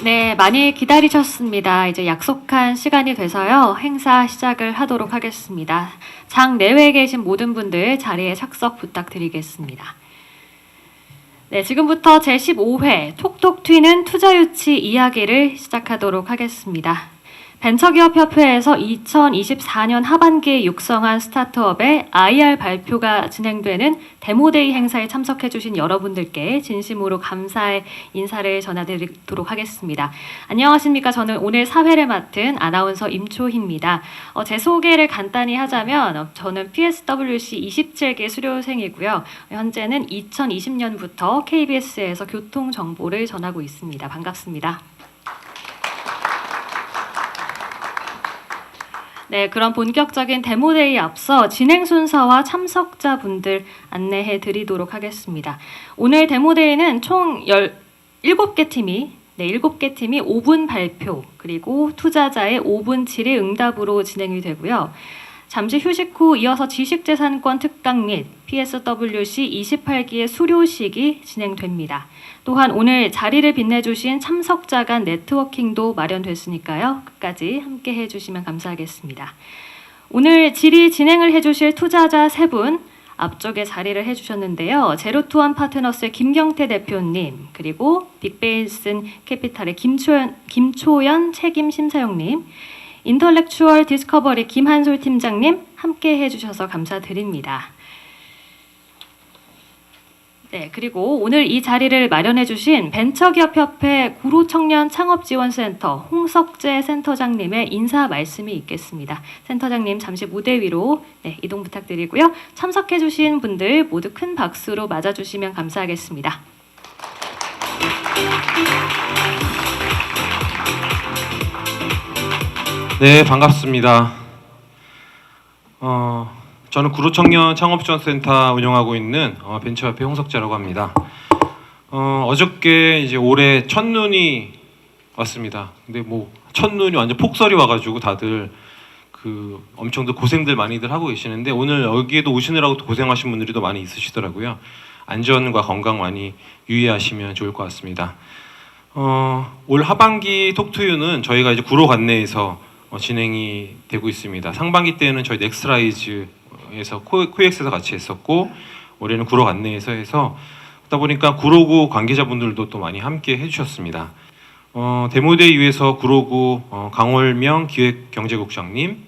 네, 많이 기다리셨습니다. 이제 약속한 시간이 돼서요. 행사 시작을 하도록 하겠습니다. 장 내외에 계신 모든 분들 자리에 착석 부탁드리겠습니다. 네, 지금부터 제15회 톡톡 튀는 투자유치 이야기를 시작하도록 하겠습니다. 벤처기업협회에서 2024년 하반기에 육성한 스타트업의 IR 발표가 진행되는 데모데이 행사에 참석해주신 여러분들께 진심으로 감사의 인사를 전해드리도록 하겠습니다. 안녕하십니까? 저는 오늘 사회를 맡은 아나운서 임초희입니다. 제 소개를 간단히 하자면 저는 PSWC 27기 수료생이고요. 현재는 2020년부터 KBS에서 교통정보를 전하고 있습니다. 반갑습니다. 네, 그럼 본격적인 데모데이에 앞서 진행 순서와 참석자분들 안내해 드리도록 하겠습니다. 오늘 데모데이는 총 7개 팀이 5분 발표, 그리고 투자자의 5분 질의응답으로 진행이 되고요. 잠시 휴식 후 이어서 지식재산권 특강 및 PSWC 28기의 수료식이 진행됩니다. 또한 오늘 자리를 빛내주신 참석자 간 네트워킹도 마련됐으니까요. 끝까지 함께 해주시면 감사하겠습니다. 오늘 질의 진행을 해주실 투자자 3분 앞쪽에 자리를 해주셨는데요. 제로투원 파트너스의 김경태 대표님, 그리고 빅베이슨 캐피탈의 김초연 책임심사용님, 인터렉추얼 디스커버리 김한솔 팀장님 함께 해주셔서 감사드립니다. 네, 그리고 오늘 이 자리를 마련해주신 벤처기업협회 구로청년 창업지원센터 홍석재 센터장님의 인사 말씀이 있겠습니다. 센터장님 잠시 무대 위로 이동 부탁드리고요. 참석해주신 분들 모두 큰 박수로 맞아주시면 감사하겠습니다. 네, 반갑습니다. 저는 구로청년 창업지원센터 운영하고 있는 벤처협회 홍석재라고 합니다. 어저께 이제 올해 첫눈이 왔습니다. 근데 뭐 첫눈이 완전 폭설이 와가지고 다들 엄청들 고생들 많이들 하고 계시는데 오늘 여기에도 오시느라고 고생하신 분들이 더 많이 있으시더라고요. 안전과 건강 많이 유의하시면 좋을 것 같습니다. 올 하반기 톡투유는 저희가 이제 구로 관내에서 진행이 되고 있습니다. 상반기 때는 저희 넥스라이즈에서 코엑스에서 같이 했었고 올해는 구로 관내에서 해서 그러다 보니까 구로구 관계자분들도 또 많이 함께 해주셨습니다. 데모데이 위에서 구로구 강월명 기획경제국장님,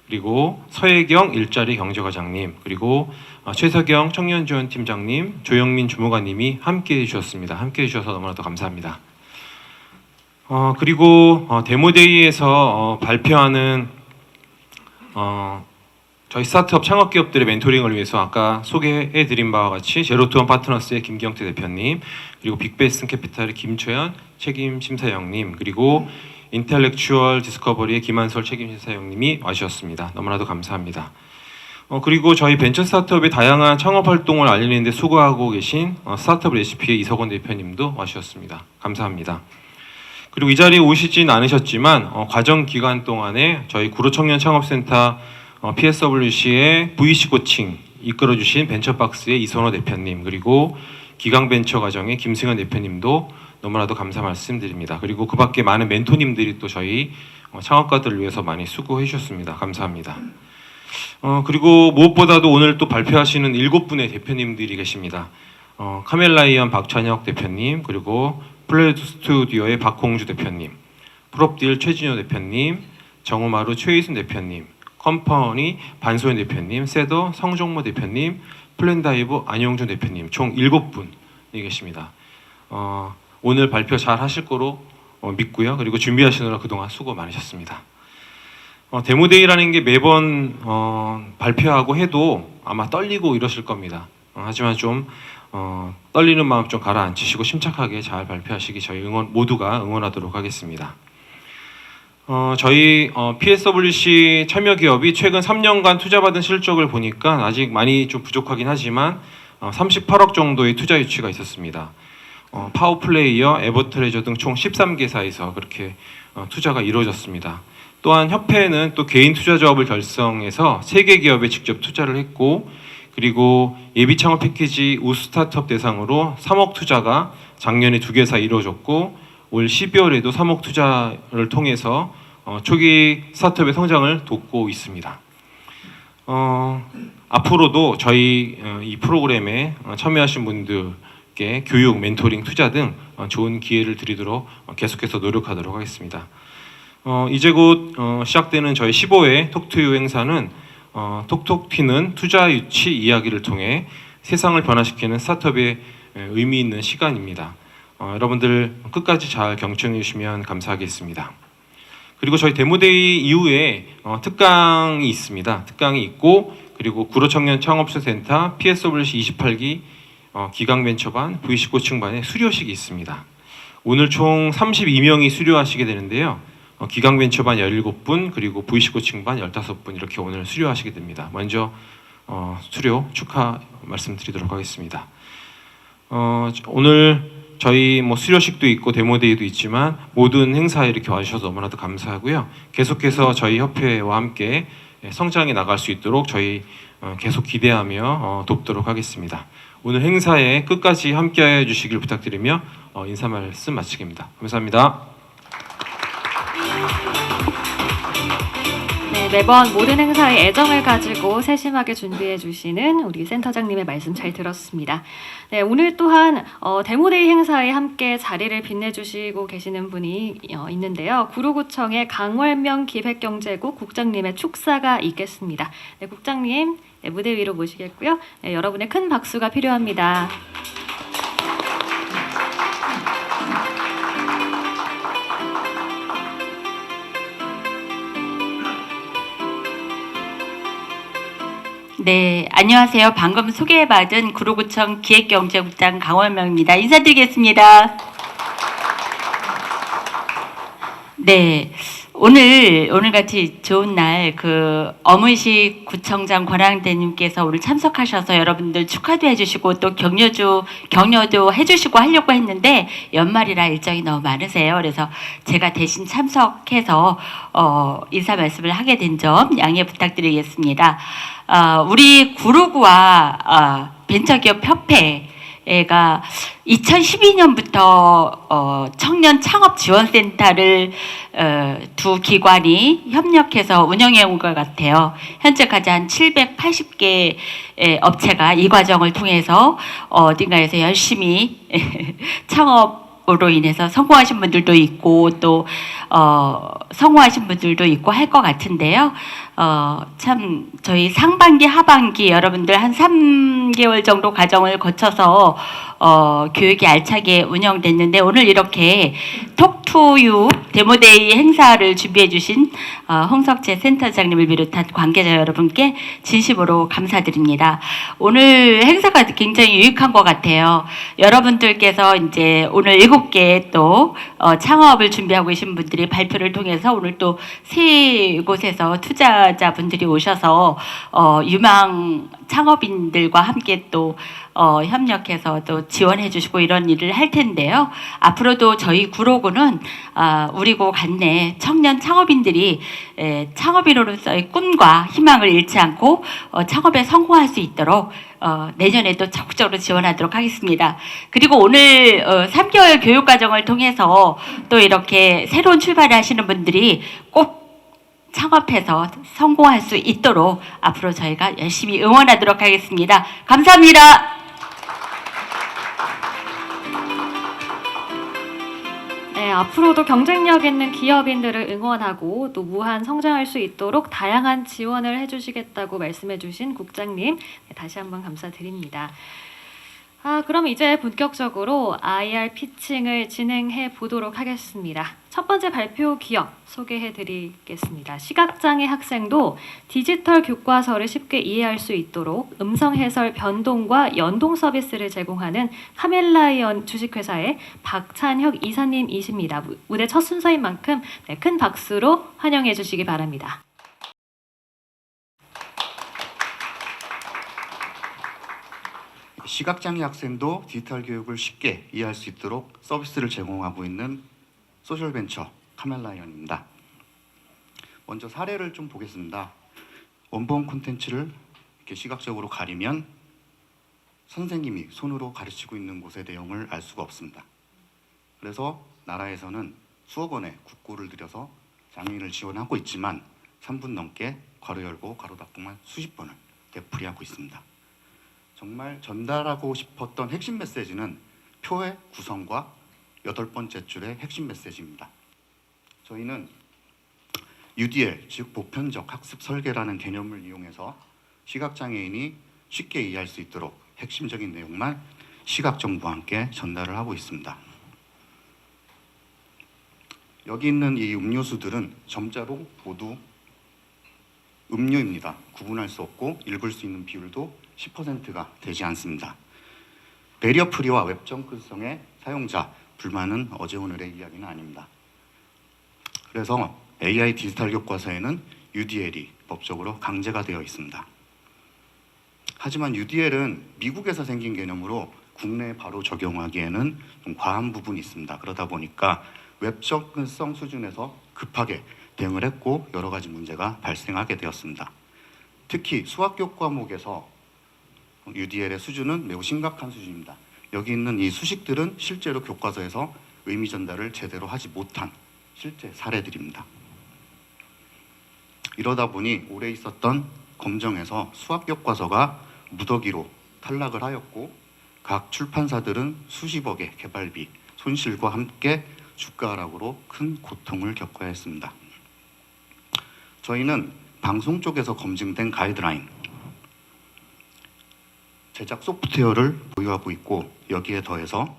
그리고 서혜경 일자리 경제과장님, 그리고 최석영 청년지원팀장님, 조영민 주무관님이 함께 해주셨습니다. 함께 해주셔서 너무나도 감사합니다. 그리고 데모데이에서 발표하는 저희 스타트업 창업기업들의 멘토링을 위해서 아까 소개해드린 바와 같이 제로투원 파트너스의 김경태 대표님, 그리고 빅베이슨 캐피탈의 김초연 책임심사위원님, 그리고 인텔렉추얼 디스커버리의 김한솔 책임심사위원님이 와주셨습니다. 너무나도 감사합니다. 그리고 저희 벤처 스타트업의 다양한 창업 활동을 알리는 데 수고하고 계신 스타트업 레시피의 이석원 대표님도 와주셨습니다. 감사합니다. 그리고 이 자리에 오시진 않으셨지만 과정 기간 동안에 저희 구로청년 창업센터 PSWC의 VC 코칭 이끌어주신 벤처박스의 이선호 대표님, 그리고 기강벤처 과정의 김승현 대표님도 너무나도 감사 말씀드립니다. 그리고 그 밖에 많은 멘토님들이 또 저희 창업가들을 위해서 많이 수고해 주셨습니다. 감사합니다. 그리고 무엇보다도 오늘 또 발표하시는 7분의 대표님들이 계십니다. 카멜라이언 박찬혁 대표님, 그리고 플레드 스튜디오의 박홍주 대표님, 프롭딜 최진효 대표님, 정우마루 최희순 대표님, 컴퍼니 반소연 대표님, 세더 성종모 대표님, 플랜다이브 안용준 대표님, 총 7분이 계십니다. 오늘 발표 잘 하실 거로 믿고요. 그리고 준비하시느라 그동안 수고 많으셨습니다. 데모데이라는 게 매번 발표하고 해도 아마 떨리고 이러실 겁니다. 하지만 좀 떨리는 마음 좀 가라앉히시고 침착하게 잘 발표하시기 저희 모두가 응원하도록 하겠습니다. 저희 PSWC 참여 기업이 최근 3년간 투자받은 실적을 보니까 아직 많이 좀 부족하긴 하지만 38억 정도의 투자 유치가 있었습니다. 파워플레이어, 에버트레저 등 총 13개사에서 그렇게 투자가 이루어졌습니다. 또한 협회는 또 개인 투자 조합을 결성해서 3개 기업에 직접 투자를 했고, 그리고 예비 창업 패키지 우수 스타트업 대상으로 3억 투자가 작년에 2개사 이루어졌고 올 12월에도 3억 투자를 통해서 초기 스타트업의 성장을 돕고 있습니다. 앞으로도 저희 이 프로그램에 참여하신 분들께 교육, 멘토링, 투자 등 좋은 기회를 드리도록 계속해서 노력하도록 하겠습니다. 이제 곧 시작되는 저희 15회 톡투유 행사는 톡톡 튀는 투자 유치 이야기를 통해 세상을 변화시키는 스타트업의 의미 있는 시간입니다. 여러분들 끝까지 잘 경청해 주시면 감사하겠습니다. 그리고 저희 데모데이 이후에 특강이 있습니다. 특강이 있고 그리고 구로청년 창업센터 PSWC 28기 기강벤처반 V19층반에 수료식이 있습니다. 오늘 총 32명이 수료하시게 되는데요. 기강벤처반 17분 그리고 V19층반 15분 이렇게 오늘 수료하시게 됩니다. 먼저 수료 축하 말씀드리도록 하겠습니다. 오늘 저희 수료식도 있고 데모데이도 있지만 모든 행사에 이렇게 와주셔서 너무나도 감사하고요. 계속해서 저희 협회와 함께 성장해 나갈 수 있도록 저희 계속 기대하며 돕도록 하겠습니다. 오늘 행사에 끝까지 함께해 주시길 부탁드리며 인사 말씀 마치겠습니다. 감사합니다. 네, 매번 모든 행사에 애정을 가지고 세심하게 준비해 주시는 우리 센터장님의 말씀 잘 들었습니다. 네, 오늘 또한 데모데이 행사에 함께 자리를 빛내주시고 계시는 분이 있는데요. 구로구청의 강월명 기획경제국 국장님의 축사가 있겠습니다. 네, 국장님 무대 위로 모시겠고요. 네, 여러분의 큰 박수가 필요합니다. 네, 안녕하세요. 방금 소개받은 구로구청 기획경제국장 강월명입니다. 인사드리겠습니다. 네, 오늘같이 좋은 날 어문식 구청장 권한대님께서 오늘 참석하셔서 여러분들 축하도 해주시고 또 격려도 해주시고 하려고 했는데 연말이라 일정이 너무 많으세요. 그래서 제가 대신 참석해서 인사 말씀을 하게 된 점 양해 부탁드리겠습니다. 우리 구로구와 벤처기업 협회가 2012년부터 청년 창업 지원센터를 두 기관이 협력해서 운영해 온 것 같아요. 현재까지 한 780개 업체가 이 과정을 통해서 어딘가에서 열심히 창업으로 인해서 성공하신 분들도 있고 또 성공하신 분들도 있고 할 것 같은데요. 참 저희 상반기 하반기 여러분들 한 3개월 정도 과정을 거쳐서 교육이 알차게 운영됐는데 오늘 이렇게 톡투유 데모데이 행사를 준비해 주신 홍석재 센터장님을 비롯한 관계자 여러분께 진심으로 감사드립니다. 오늘 행사가 굉장히 유익한 것 같아요. 여러분들께서 이제 오늘 7개 또 창업을 준비하고 계신 분들이 발표를 통해서 오늘 또 세 곳에서 투자자분들이 오셔서 유망 창업인들과 함께 또 협력해서 또 지원해 주시고 이런 일을 할 텐데요. 앞으로도 저희 구로구는 우리 구 관내 청년 창업인들이 창업인으로서의 꿈과 희망을 잃지 않고 창업에 성공할 수 있도록 내년에도 적극적으로 지원하도록 하겠습니다. 그리고 오늘 3개월 교육 과정을 통해서 또 이렇게 새로운 출발을 하시는 분들이 꼭 창업해서 성공할 수 있도록 앞으로 저희가 열심히 응원하도록 하겠습니다. 감사합니다. 네, 앞으로도 경쟁력 있는 기업인들을 응원하고 또 무한 성장할 수 있도록 다양한 지원을 해주시겠다고 말씀해주신 국장님 다시 한번 감사드립니다. 그럼 이제 본격적으로 IR 피칭을 진행해 보도록 하겠습니다. 첫 번째 발표 기업 소개해 드리겠습니다. 시각장애 학생도 디지털 교과서를 쉽게 이해할 수 있도록 음성 해설 변동과 연동 서비스를 제공하는 카멜라이언 주식회사의 박찬혁 이사님이십니다. 무대 첫 순서인 만큼 큰 박수로 환영해 주시기 바랍니다. 시각장애 학생도 디지털 교육을 쉽게 이해할 수 있도록 서비스를 제공하고 있는 소셜벤처 카멜라이언입니다. 먼저 사례를 좀 보겠습니다. 원본 콘텐츠를 이렇게 시각적으로 가리면 선생님이 손으로 가르치고 있는 곳의 내용을 알 수가 없습니다. 그래서 나라에서는 수억 원의 국고를 들여서 장애인을 지원하고 있지만 3분 넘게 괄호 열고 괄호 닫고만 수십 번을 되풀이하고 있습니다. 정말 전달하고 싶었던 핵심 메시지는 표의 구성과 8번째 줄의 핵심 메시지입니다. 저희는 UDL, 즉 보편적 학습 설계라는 개념을 이용해서 시각장애인이 쉽게 이해할 수 있도록 핵심적인 내용만 시각정보와 함께 전달을 하고 있습니다. 여기 있는 이 음료수들은 점자로 모두 음료입니다. 구분할 수 없고 읽을 수 있는 비율도 10%가 되지 않습니다. 배리어 프리와 웹 접근성의 사용자 불만은 어제 오늘의 이야기는 아닙니다. 그래서 AI 디지털 교과서에는 UDL이 법적으로 강제가 되어 있습니다. 하지만 UDL은 미국에서 생긴 개념으로 국내에 바로 적용하기에는 좀 과한 부분이 있습니다. 그러다 보니까 웹 접근성 수준에서 급하게 대응을 했고 여러 가지 문제가 발생하게 되었습니다. 특히 수학교 과목에서 UDL의 수준은 매우 심각한 수준입니다. 여기 있는 이 수식들은 실제로 교과서에서 의미 전달을 제대로 하지 못한 실제 사례들입니다. 이러다 보니 올해 있었던 검정에서 수학 교과서가 무더기로 탈락을 하였고 각 출판사들은 수십억의 개발비 손실과 함께 주가 하락으로 큰 고통을 겪어야 했습니다. 저희는 방송 쪽에서 검증된 가이드라인, 제작 소프트웨어를 보유하고 있고 여기에 더해서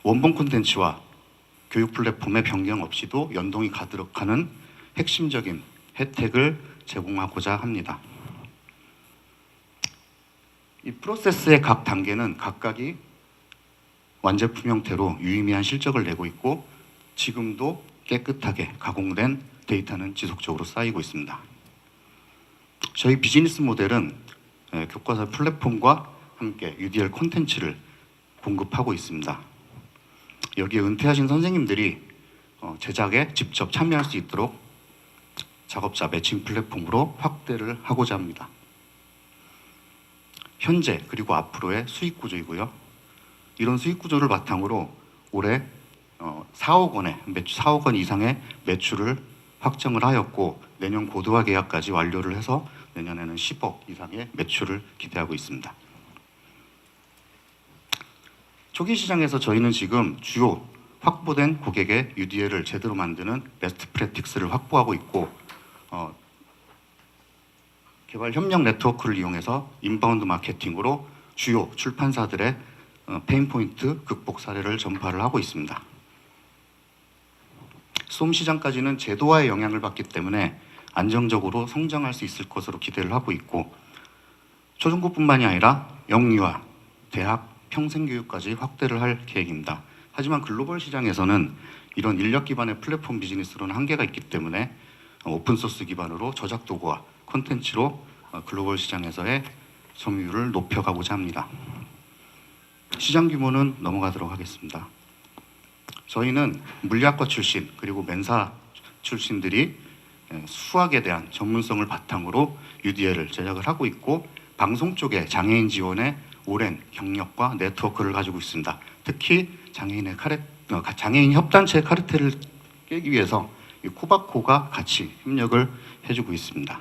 원본 콘텐츠와 교육 플랫폼의 변경 없이도 연동이 가도록 하는 핵심적인 혜택을 제공하고자 합니다. 이 프로세스의 각 단계는 각각이 완제품 형태로 유의미한 실적을 내고 있고 지금도 깨끗하게 가공된 데이터는 지속적으로 쌓이고 있습니다. 저희 비즈니스 모델은 교과서 플랫폼과 함께 UDL 콘텐츠를 공급하고 있습니다. 여기에 은퇴하신 선생님들이 제작에 직접 참여할 수 있도록 작업자 매칭 플랫폼으로 확대를 하고자 합니다. 현재 그리고 앞으로의 수익 구조이고요. 이런 수익 구조를 바탕으로 올해 4억 원 이상의 매출을 확정을 하였고 내년 고도화 계약까지 완료를 해서 내년에는 10억 이상의 매출을 기대하고 있습니다. 초기 시장에서 저희는 지금 주요 확보된 고객의 UDL을 제대로 만드는 베스트 프랙티스를 확보하고 있고 개발 협력 네트워크를 이용해서 인바운드 마케팅으로 주요 출판사들의 페인포인트 극복 사례를 전파를 하고 있습니다. 수험 시장까지는 제도화의 영향을 받기 때문에 안정적으로 성장할 수 있을 것으로 기대를 하고 있고 초중고뿐만이 아니라 영유아, 대학, 평생교육까지 확대를 할 계획입니다. 하지만 글로벌 시장에서는 이런 인력 기반의 플랫폼 비즈니스로는 한계가 있기 때문에 오픈소스 기반으로 저작 도구와 콘텐츠로 글로벌 시장에서의 점유율을 높여가고자 합니다. 시장 규모는 넘어가도록 하겠습니다. 저희는 물리학과 출신 그리고 멘사 출신들이 수학에 대한 전문성을 바탕으로 UDL을 제작을 하고 있고 방송 쪽에 장애인 지원에 오랜 경력과 네트워크를 가지고 있습니다. 특히 장애인 협단체의 카르텔을 깨기 위해서 코바코가 같이 협력을 해주고 있습니다.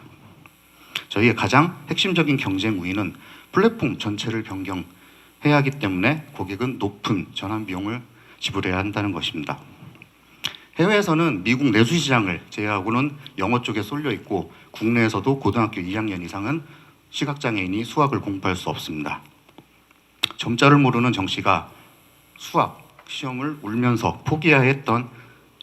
저희의 가장 핵심적인 경쟁 우위는 플랫폼 전체를 변경해야 하기 때문에 고객은 높은 전환 비용을 지불해야 한다는 것입니다. 해외에서는 미국 내수 시장을 제외하고는 영어 쪽에 쏠려 있고 국내에서도 고등학교 2학년 이상은 시각장애인이 수학을 공부할 수 없습니다. 점자를 모르는 정 씨가 수학 시험을 울면서 포기해야 했던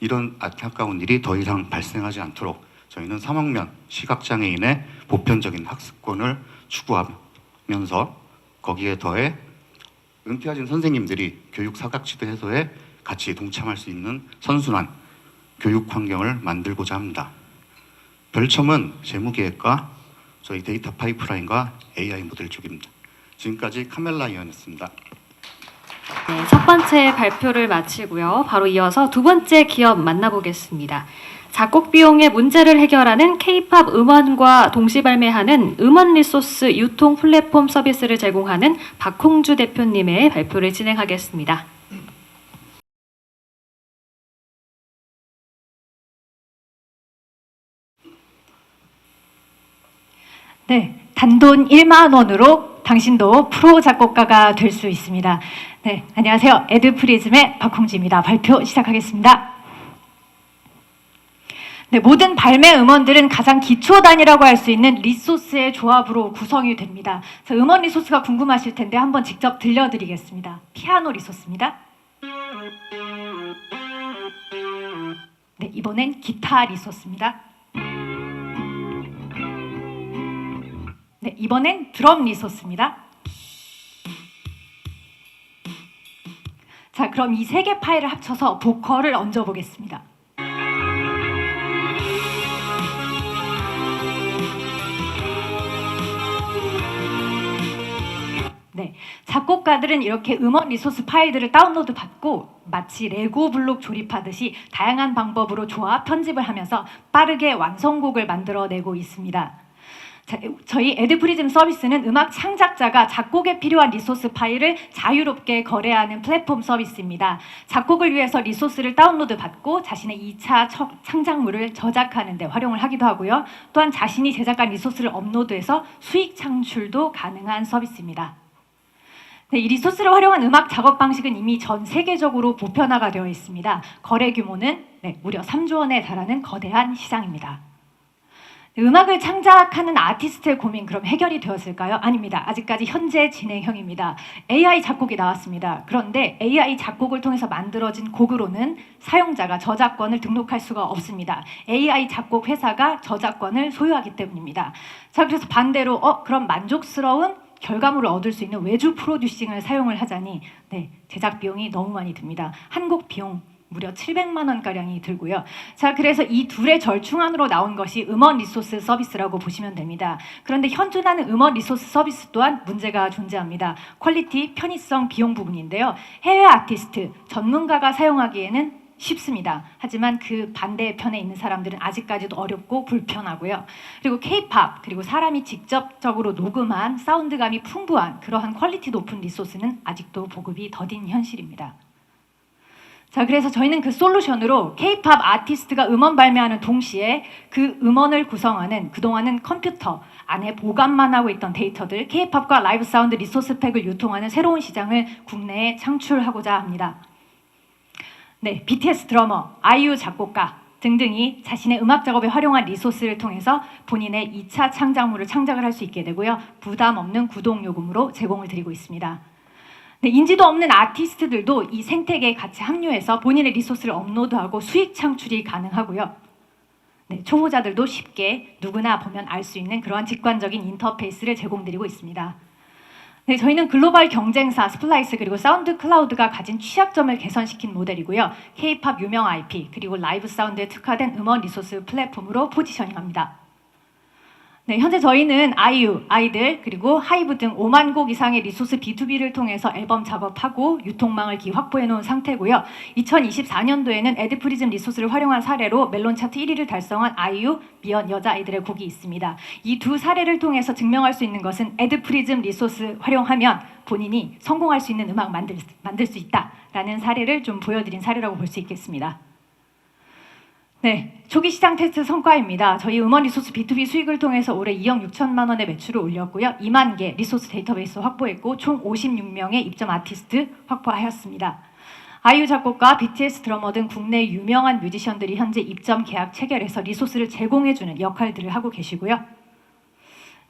이런 안타까운 일이 더 이상 발생하지 않도록 저희는 3학년 시각장애인의 보편적인 학습권을 추구하면서 거기에 더해 은퇴하신 선생님들이 교육 사각지대 해소에 같이 동참할 수 있는 선순환 교육 환경을 만들고자 합니다. 별첨은 재무계획과 저희 데이터 파이프라인과 AI 모델 쪽입니다. 지금까지 카멜라 이현이었습니다. 네, 첫 번째 발표를 마치고요. 바로 이어서 두 번째 기업 만나보겠습니다. 작곡 비용의 문제를 해결하는 K-팝 음원과 동시 발매하는 음원 리소스 유통 플랫폼 서비스를 제공하는 박홍주 대표님의 발표를 진행하겠습니다. 네, 단돈 1만 원으로 당신도 프로 작곡가가 될 수 있습니다. 네, 안녕하세요. 에드프리즘의 박홍지입니다. 발표 시작하겠습니다. 네, 모든 발매 음원들은 가장 기초 단위라고 할 수 있는 리소스의 조합으로 구성이 됩니다. 음원 리소스가 궁금하실 텐데 한번 직접 들려드리겠습니다. 피아노 리소스입니다. 네, 이번엔 기타 리소스입니다. 네, 이번엔 드럼 리소스입니다. 자, 그럼 이 세 개 파일을 합쳐서 보컬을 얹어 보겠습니다. 네, 작곡가들은 이렇게 음원 리소스 파일들을 다운로드 받고 마치 레고 블록 조립하듯이 다양한 방법으로 조합, 편집을 하면서 빠르게 완성곡을 만들어내고 있습니다. 자, 저희 에드프리즘 서비스는 음악 창작자가 작곡에 필요한 리소스 파일을 자유롭게 거래하는 플랫폼 서비스입니다. 작곡을 위해서 리소스를 다운로드 받고 자신의 2차 창작물을 저작하는 데 활용을 하기도 하고요. 또한 자신이 제작한 리소스를 업로드해서 수익 창출도 가능한 서비스입니다. 네, 이 리소스를 활용한 음악 작업 방식은 이미 전 세계적으로 보편화가 되어 있습니다. 거래 규모는 무려 3조 원에 달하는 거대한 시장입니다. 음악을 창작하는 아티스트의 고민 그럼 해결이 되었을까요? 아닙니다. 아직까지 현재 진행형입니다. AI 작곡이 나왔습니다. 그런데 AI 작곡을 통해서 만들어진 곡으로는 사용자가 저작권을 등록할 수가 없습니다. AI 작곡 회사가 저작권을 소유하기 때문입니다. 자, 그래서 반대로 그럼 만족스러운 결과물을 얻을 수 있는 외주 프로듀싱을 사용을 하자니 제작 비용이 너무 많이 듭니다. 한 곡 비용 무려 700만 원가량이 들고요. 자, 그래서 이 둘의 절충안으로 나온 것이 음원 리소스 서비스라고 보시면 됩니다. 그런데 현존하는 음원 리소스 서비스 또한 문제가 존재합니다. 퀄리티, 편의성, 비용 부분인데요. 해외 아티스트, 전문가가 사용하기에는 쉽습니다. 하지만 그 반대편에 있는 사람들은 아직까지도 어렵고 불편하고요. 그리고 K-팝, 그리고 사람이 직접적으로 녹음한 사운드감이 풍부한 그러한 퀄리티 높은 리소스는 아직도 보급이 더딘 현실입니다. 자, 그래서 저희는 그 솔루션으로 K-팝 아티스트가 음원 발매하는 동시에 그 음원을 구성하는 그동안은 컴퓨터 안에 보관만 하고 있던 데이터들 K-팝과 라이브 사운드 리소스 팩을 유통하는 새로운 시장을 국내에 창출하고자 합니다. 네, BTS 드러머, 아이유 작곡가 등등이 자신의 음악 작업에 활용한 리소스를 통해서 본인의 2차 창작물을 창작을 할 수 있게 되고요. 부담 없는 구독 요금으로 제공을 드리고 있습니다. 네, 인지도 없는 아티스트들도 이 생태계에 같이 합류해서 본인의 리소스를 업로드하고 수익 창출이 가능하고요. 네, 초보자들도 쉽게 누구나 보면 알 수 있는 그러한 직관적인 인터페이스를 제공드리고 있습니다. 네, 저희는 글로벌 경쟁사 스플라이스 그리고 사운드 클라우드가 가진 취약점을 개선시킨 모델이고요. K-팝 유명 IP 그리고 라이브 사운드에 특화된 음원 리소스 플랫폼으로 포지셔닝합니다. 네, 현재 저희는 아이유, 아이들, 그리고 하이브 등 5만 곡 이상의 리소스 B2B를 통해서 앨범 작업하고 유통망을 확보해 놓은 상태고요. 2024년도에는 에드프리즘 리소스를 활용한 사례로 멜론 차트 1위를 달성한 아이유, 미연 여자아이들의 곡이 있습니다. 이 두 사례를 통해서 증명할 수 있는 것은 에드프리즘 리소스 활용하면 본인이 성공할 수 있는 음악 만들 수 있다라는 사례를 좀 보여드린 사례라고 볼 수 있겠습니다. 네, 초기 시장 테스트 성과입니다. 저희 음원 리소스 B2B 수익을 통해서 올해 2억 6천만 원의 매출을 올렸고요. 2만 개 리소스 데이터베이스 확보했고 총 56명의 입점 아티스트 확보하였습니다. 아이유 작곡가, BTS 드러머 등 국내 유명한 뮤지션들이 현재 입점 계약 체결해서 리소스를 제공해주는 역할들을 하고 계시고요.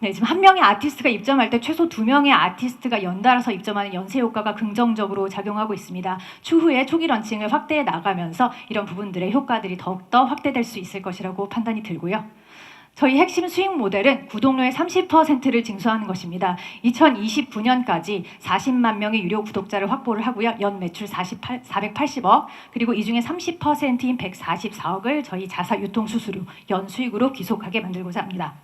네, 지금 한 명의 아티스트가 입점할 때 최소 2명의 아티스트가 연달아서 입점하는 연쇄 효과가 긍정적으로 작용하고 있습니다. 추후에 초기 런칭을 확대해 나가면서 이런 부분들의 효과들이 더욱더 확대될 수 있을 것이라고 판단이 들고요. 저희 핵심 수익 모델은 구독료의 30%를 징수하는 것입니다. 2029년까지 40만 명의 유료 구독자를 확보를 하고요. 연 매출 480억, 그리고 이 중에 30%인 144억을 저희 자사 유통 수수료, 연 수익으로 귀속하게 만들고자 합니다.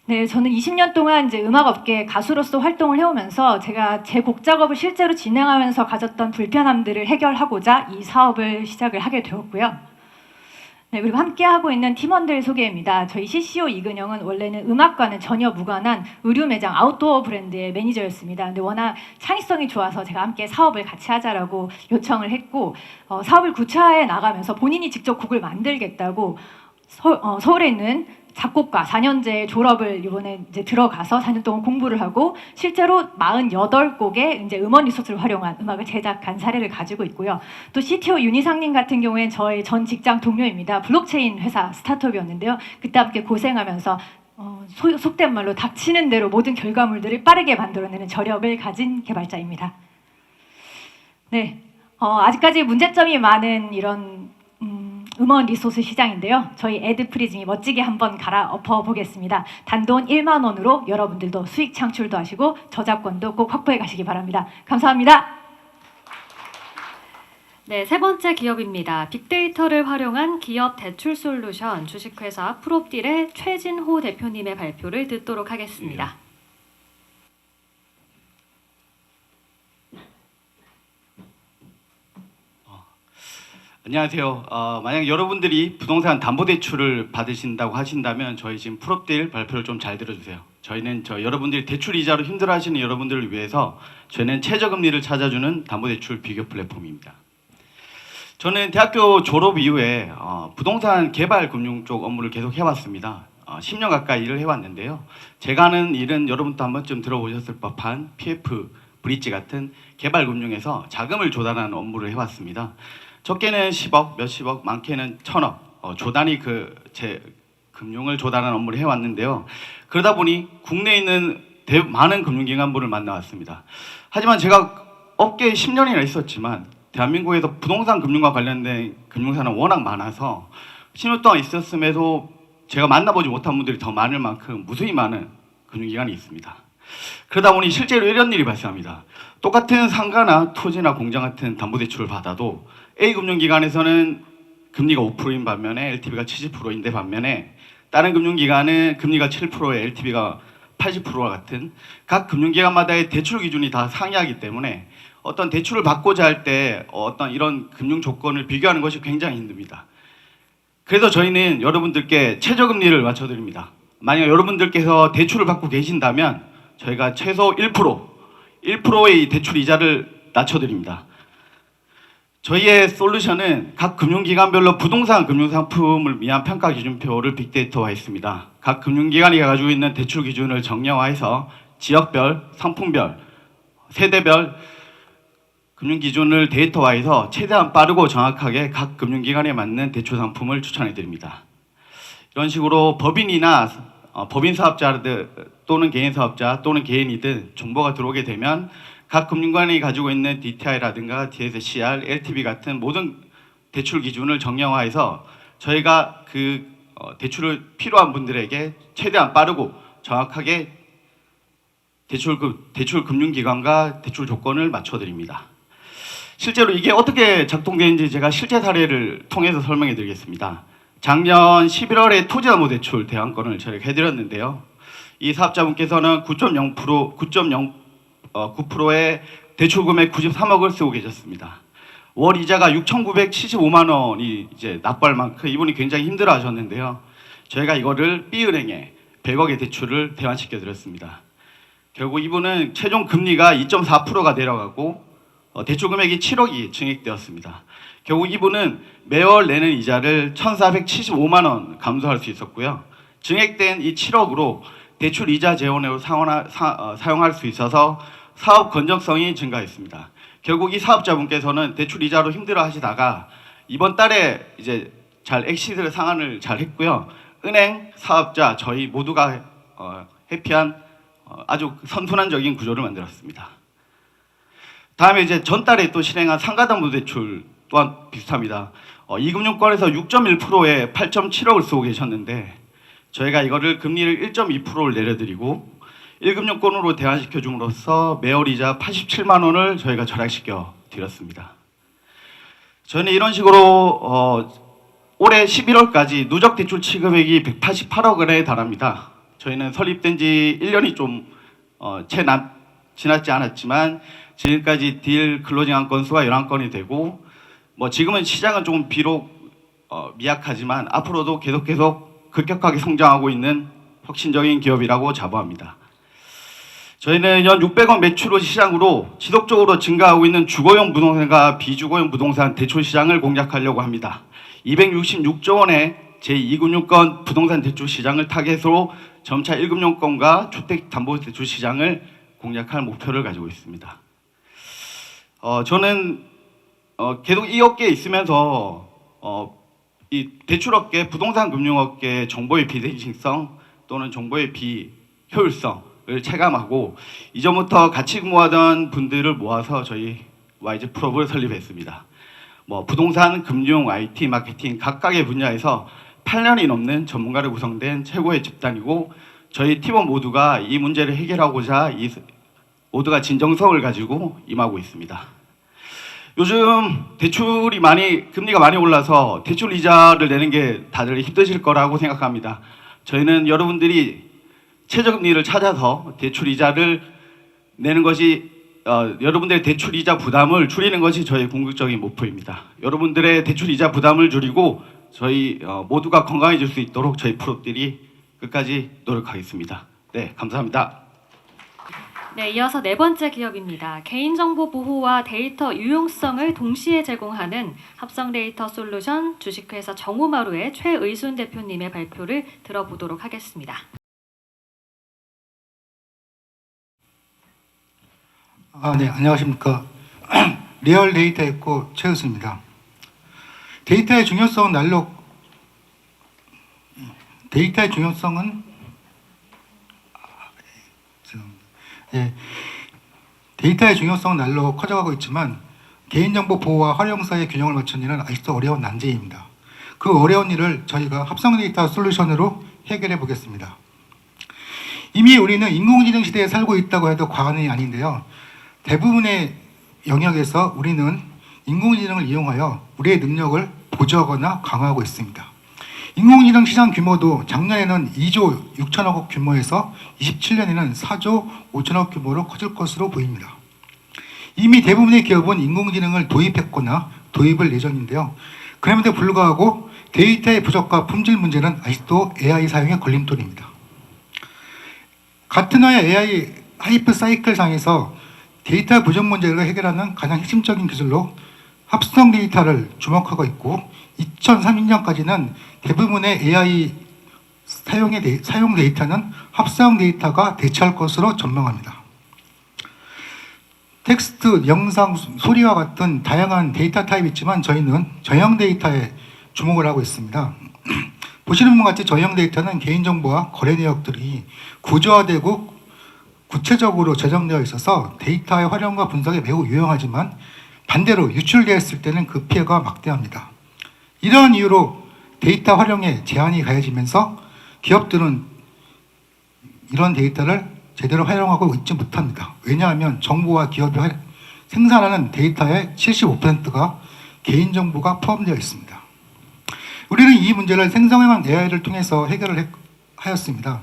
네, 저는 20년 동안 이제 음악업계 가수로서 활동을 해오면서 제가 제 곡 작업을 실제로 진행하면서 가졌던 불편함들을 해결하고자 이 사업을 시작을 하게 되었고요. 네, 그리고 함께하고 있는 팀원들 소개입니다. 저희 CCO 이근영은 원래는 음악과는 전혀 무관한 의류 매장 아웃도어 브랜드의 매니저였습니다. 근데 워낙 창의성이 좋아서 제가 함께 사업을 같이 하자라고 요청을 했고 사업을 구차해 나가면서 본인이 직접 곡을 만들겠다고 서울에 있는 작곡가 4년제 졸업을 이번에 이제 들어가서 4년 동안 공부를 하고 실제로 48곡의 이제 음원 리소스를 활용한 음악을 제작한 사례를 가지고 있고요. 또 CTO 윤희상님 같은 경우에는 저의 전 직장 동료입니다. 블록체인 회사 스타트업이었는데요. 그때 함께 고생하면서 속된 말로 닥치는 대로 모든 결과물들을 빠르게 만들어내는 저력을 가진 개발자입니다. 네, 아직까지 문제점이 많은 이런 음원 리소스 시장인데요. 저희 에드프리즘이 멋지게 한번 갈아엎어 보겠습니다. 단돈 1만 원으로 여러분들도 수익 창출도 하시고 저작권도 꼭 확보해 가시기 바랍니다. 감사합니다. 네, 세 번째 기업입니다. 빅데이터를 활용한 기업 대출 솔루션 주식회사 프롭딜의 최진호 대표님의 발표를 듣도록 하겠습니다. 안녕하세요. 만약 여러분들이 부동산 담보대출을 받으신다고 하신다면 저희 지금 프롭딜 발표를 좀 잘 들어주세요. 저희는 여러분들이 대출 이자로 힘들어하시는 여러분들을 위해서 저희는 최저금리를 찾아주는 담보대출 비교 플랫폼입니다. 저는 대학교 졸업 이후에 부동산 개발 금융 쪽 업무를 계속 해왔습니다. 10년 가까이 일을 해왔는데요. 제가 하는 일은 여러분도 한 번쯤 들어보셨을 법한 PF, 브릿지 같은 개발 금융에서 자금을 조달하는 업무를 해왔습니다. 적게는 10억, 몇십억, 많게는 1000억, 조단위 제 금융을 조달하는 업무를 해왔는데요. 그러다 보니 국내에 있는 많은 금융기관들을 만나왔습니다. 하지만 제가 업계에 10년이나 있었지만 대한민국에서 부동산 금융과 관련된 금융사는 워낙 많아서 10년 동안 있었음에도 제가 만나보지 못한 분들이 더 많을 만큼 무수히 많은 금융기관이 있습니다. 그러다 보니 실제로 이런 일이 발생합니다. 똑같은 상가나 토지나 공장 같은 담보대출을 받아도 A금융기관에서는 금리가 5%인 반면에 LTV가 70%인데 반면에 다른 금융기관은 금리가 7%에 LTV가 80%와 같은 각 금융기관마다의 대출 기준이 다 상이하기 때문에 어떤 대출을 받고자 할 때 어떤 이런 금융 조건을 비교하는 것이 굉장히 힘듭니다. 그래서 저희는 여러분들께 최저금리를 맞춰드립니다. 만약 여러분들께서 대출을 받고 계신다면 저희가 최소 1%의 대출 이자를 낮춰드립니다. 저희의 솔루션은 각 금융기관별로 부동산 금융상품을 위한 평가 기준표를 빅데이터화했습니다. 각 금융기관이 가지고 있는 대출 기준을 정량화해서 지역별, 상품별, 세대별 금융기준을 데이터화해서 최대한 빠르고 정확하게 각 금융기관에 맞는 대출 상품을 추천해드립니다. 이런 식으로 법인이나 법인사업자들 또는 개인사업자 또는 개인이든 정보가 들어오게 되면 각 금융기관이 가지고 있는 DTI라든가 DSCR, LTV 같은 모든 대출 기준을 정량화해서 저희가 대출을 필요한 분들에게 최대한 빠르고 정확하게 대출 금융기관과 대출 조건을 맞춰드립니다. 실제로 이게 어떻게 작동되는지 제가 실제 사례를 통해서 설명해 드리겠습니다. 작년 11월에 토지담보대출 대안건을 저희가 해드렸는데요. 이 사업자분께서는 9.9%의 대출 금액 93억을 쓰고 계셨습니다. 월 이자가 6,975만 원이 이제 납부할 만큼 이분이 굉장히 힘들어하셨는데요. 저희가 이거를 B은행에 100억의 대출을 대환시켜 드렸습니다. 결국 이분은 최종 금리가 2.4%가 내려가고 대출 금액이 7억이 증액되었습니다. 결국 이분은 매월 내는 이자를 1,475만 원 감소할 수 있었고요. 증액된 이 7억으로 대출 이자 재원으로 사용할 수 있어서 사업 건전성이 증가했습니다. 결국 이 사업자분께서는 대출 이자로 힘들어 하시다가 이번 달에 이제 잘 엑시트 상환을 잘 했고요. 은행, 사업자, 저희 모두가 해피한 아주 선순환적인 구조를 만들었습니다. 다음에 이제 전달에 또 실행한 상가담보대출 또한 비슷합니다. 이금융권에서 6.1%에 8.7억을 쓰고 계셨는데 저희가 이거를 금리를 1.2%를 내려드리고 1금융권으로 대환시켜 줌으로써 매월 이자 87만 원을 저희가 절약시켜 드렸습니다. 저는 이런 식으로 올해 11월까지 누적 대출 취급액이 188억 원에 달합니다. 저희는 설립된 지 1년이 좀 채 지났지 않았지만 지금까지 딜 클로징한 건수가 11건이 되고 지금은 시장은 조금 비록 미약하지만 앞으로도 계속 급격하게 성장하고 있는 혁신적인 기업이라고 자부합니다. 저희는 연 600억 매출을 시장으로 지속적으로 증가하고 있는 주거용 부동산과 비주거용 부동산 대출 시장을 공략하려고 합니다. 266조 원의 제2금융권 부동산 대출 시장을 타겟으로 점차 1금융권과 주택담보대출 시장을 공략할 목표를 가지고 있습니다. 저는 계속 이 업계에 있으면서 이 대출업계, 부동산 금융업계 정보의 비대칭성 또는 정보의 비효율성을 체감하고 이전부터 같이 근무하던 분들을 모아서 저희 YG 프로를 설립했습니다. 부동산, 금융, IT, 마케팅 각각의 분야에서 8년이 넘는 전문가를 구성된 최고의 집단이고 저희 팀원 모두가 이 문제를 해결하고자 모두가 진정성을 가지고 임하고 있습니다. 요즘 금리가 많이 올라서 대출 이자를 내는 게 다들 힘드실 거라고 생각합니다. 저희는 여러분들이 최저금리를 찾아서 대출 이자를 내는 것이 여러분들의 대출 이자 부담을 줄이는 것이 저희 궁극적인 목표입니다. 여러분들의 대출 이자 부담을 줄이고 저희 모두가 건강해질 수 있도록 저희 프로들이 끝까지 노력하겠습니다. 네, 감사합니다. 네, 이어서 네 번째 기업입니다. 개인정보 보호와 데이터 유용성을 동시에 제공하는 합성데이터 솔루션 주식회사 정우마루의 최의순 대표님의 발표를 들어보도록 하겠습니다. 네, 안녕하십니까. 리얼 데이터 엑고 최의순입니다. 데이터의 중요성은 날로 커져가고 있지만 개인정보 보호와 활용사의 균형을 맞추는 일은 아직도 어려운 난제입니다. 그 어려운 일을 저희가 합성 데이터 솔루션으로 해결해 보겠습니다. 이미 우리는 인공지능 시대에 살고 있다고 해도 과언이 아닌데요. 대부분의 영역에서 우리는 인공지능을 이용하여 우리의 능력을 보조하거나 강화하고 있습니다. 인공지능 시장 규모도 작년에는 2조 6천억 원 규모에서 27년에는 4조 5천억 규모로 커질 것으로 보입니다. 이미 대부분의 기업은 인공지능을 도입했거나 도입을 예정인데요. 그럼에도 불구하고 데이터의 부족과 품질 문제는 아직도 AI 사용의 걸림돌입니다. 가트너의 AI 하이프 사이클 상에서 데이터 부족 문제를 해결하는 가장 핵심적인 기술로 합성 데이터를 주목하고 있고 2030년까지는 대부분의 AI 사용 데이터는 합성 데이터가 대체할 것으로 전망합니다. 텍스트, 영상, 소리와 같은 다양한 데이터 타입이 있지만 저희는 저형 데이터에 주목을 하고 있습니다. 보시는 것 같이 저형 데이터는 개인정보와 거래 내역들이 구조화되고 구체적으로 저장되어 있어서 데이터의 활용과 분석에 매우 유용하지만 반대로 유출되었을 때는 그 피해가 막대합니다. 이러한 이유로 데이터 활용에 제한이 가해지면서 기업들은 이런 데이터를 제대로 활용하고 있지 못합니다. 왜냐하면 정부와 기업이 생산하는 데이터의 75%가 개인정보가 포함되어 있습니다. 우리는 이 문제를 생성형 AI를 통해서 해결을 하였습니다.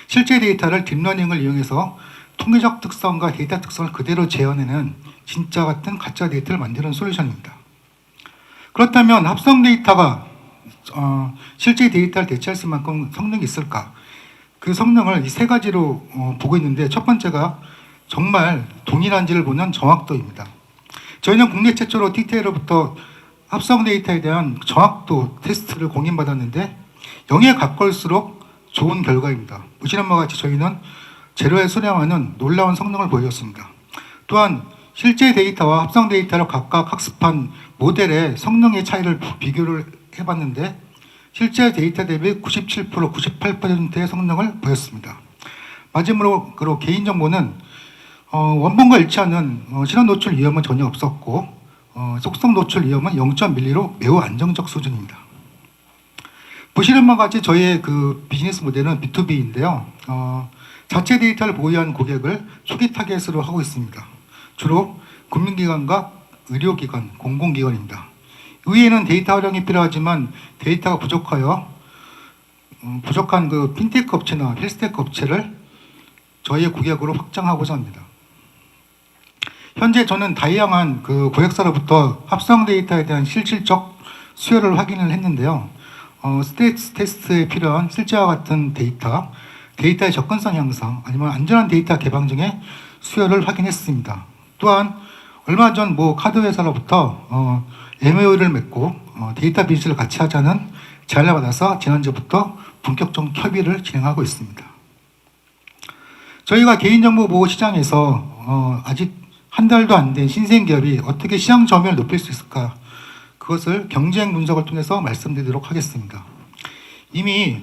실제 데이터를 딥러닝을 이용해서 통계적 특성과 데이터 특성을 그대로 재현해낸 진짜 같은 가짜 데이터를 만드는 솔루션입니다. 그렇다면 합성 데이터가 실제 데이터를 대체할 수 만큼 성능이 있을까? 그 성능을 이 세 가지로 보고 있는데 첫 번째가 정말 동일한지를 보는 정확도입니다. 저희는 국내 최초로 TTA로부터 합성 데이터에 대한 정확도 테스트를 공인받았는데 0에 가까울수록 좋은 결과입니다. 보시는 바와 같이 저희는 제로에 수렴하는 놀라운 성능을 보여줬습니다. 또한 실제 데이터와 합성 데이터를 각각 학습한 모델의 성능의 차이를 비교를 해봤는데 실제 데이터 대비 97%, 98%의 성능을 보였습니다. 마지막으로 개인정보는 원본과 일치하는 실험 노출 위험은 전혀 없었고 속성 노출 위험은 0.1mm로 매우 안정적 수준입니다. 보시는 바와 같이 저희의 그 비즈니스 모델은 B2B인데요. 자체 데이터를 보유한 고객을 초기 타겟으로 하고 있습니다. 주로 금융기관과 의료기관, 공공기관입니다. 의회는 데이터 활용이 필요하지만 데이터가 부족하여 부족한 그 핀테크 업체나 헬스테크 업체를 저희의 고객으로 확장하고자 합니다. 현재 저는 다양한 그 고객사로부터 합성 데이터에 대한 실질적 수요를 확인을 했는데요. 스트레스 테스트에 필요한 실제와 같은 데이터의 접근성 향상, 아니면 안전한 데이터 개방 등의 수요를 확인했습니다. 또한 얼마 전 카드 회사로부터 MOU를 맺고 데이터 비즈니스를 같이 하자는 제안을 받아서 지난주부터 본격적 협의를 진행하고 있습니다. 저희가 개인정보 보호 시장에서 아직 한 달도 안 된 신생 기업이 어떻게 시장 점유율을 높일 수 있을까? 그것을 경쟁 분석을 통해서 말씀드리도록 하겠습니다. 이미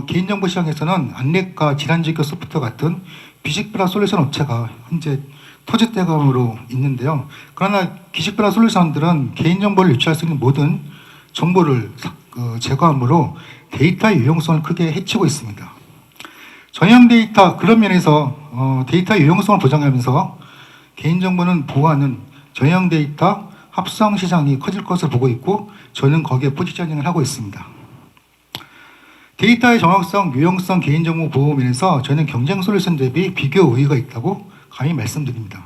개인정보 시장에서는 안넷과 질환지교 소프트 같은 비식브라 솔루션 업체가 현재 터줏대감으로 있는데요. 그러나 비식브라 솔루션들은 개인정보를 유출할 수 있는 모든 정보를 제거함으로 데이터의 유용성을 크게 해치고 있습니다. 전형 데이터, 그런 면에서 데이터의 유용성을 보장하면서 개인정보는 보호하는 전형 데이터 합성 시장이 커질 것을 보고 있고 저는 거기에 포지셔닝을 하고 있습니다. 데이터의 정확성, 유용성, 개인정보 보호 면에서 저는 경쟁 솔루션 대비 비교 우위가 있다고 감히 말씀드립니다.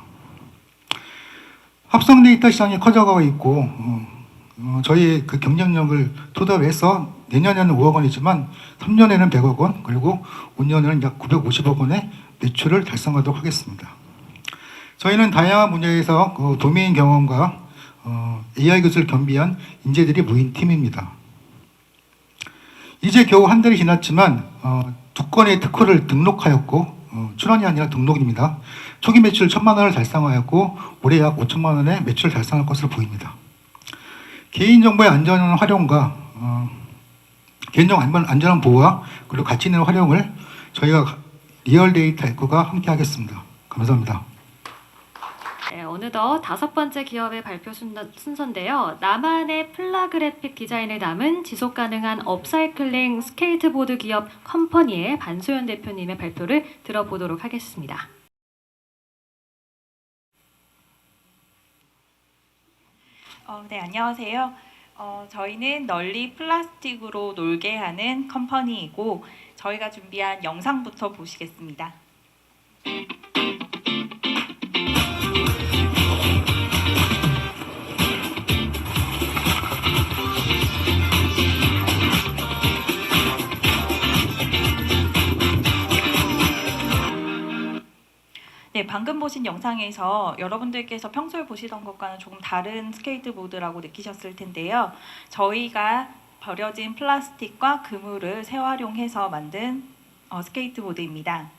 합성 데이터 시장이 커져가고 있고 저희의 그 경쟁력을 토대로 내년에는 5억 원이지만 3년에는 100억 원 그리고 5년에는 약 950억 원의 매출을 달성하도록 하겠습니다. 저희는 다양한 분야에서 도메인 경험과 AI 기술을 겸비한 인재들이 모인 팀입니다. 이제 겨우 한 달이 지났지만 2건의 특허를 등록하였고 출원이 아니라 등록입니다. 초기 매출 1,000만 원을 달성하였고 올해 약 5천만 원의 매출을 달성할 것으로 보입니다. 개인정보의 안전한 활용과 개인정보 안전한 보호와 그리고 가치 있는 활용을 저희가 리얼데이터 에코가 함께 하겠습니다. 감사합니다. 네, 어느덧 5번째 기업의 발표 순서인데요. 나만의 플라그래픽 디자인을 담은 지속가능한 업사이클링 스케이트보드 기업 컴퍼니의 반소연 대표님의 발표를 들어보도록 하겠습니다. 네, 안녕하세요. 저희는 널리 플라스틱으로 놀게 하는 컴퍼니이고 저희가 준비한 영상부터 보시겠습니다. 네, 방금 보신 영상에서 여러분들께서 평소에 보시던 것과는 조금 다른 스케이트보드라고 느끼셨을 텐데요. 저희가 버려진 플라스틱과 그물을 재활용해서 만든 스케이트보드입니다.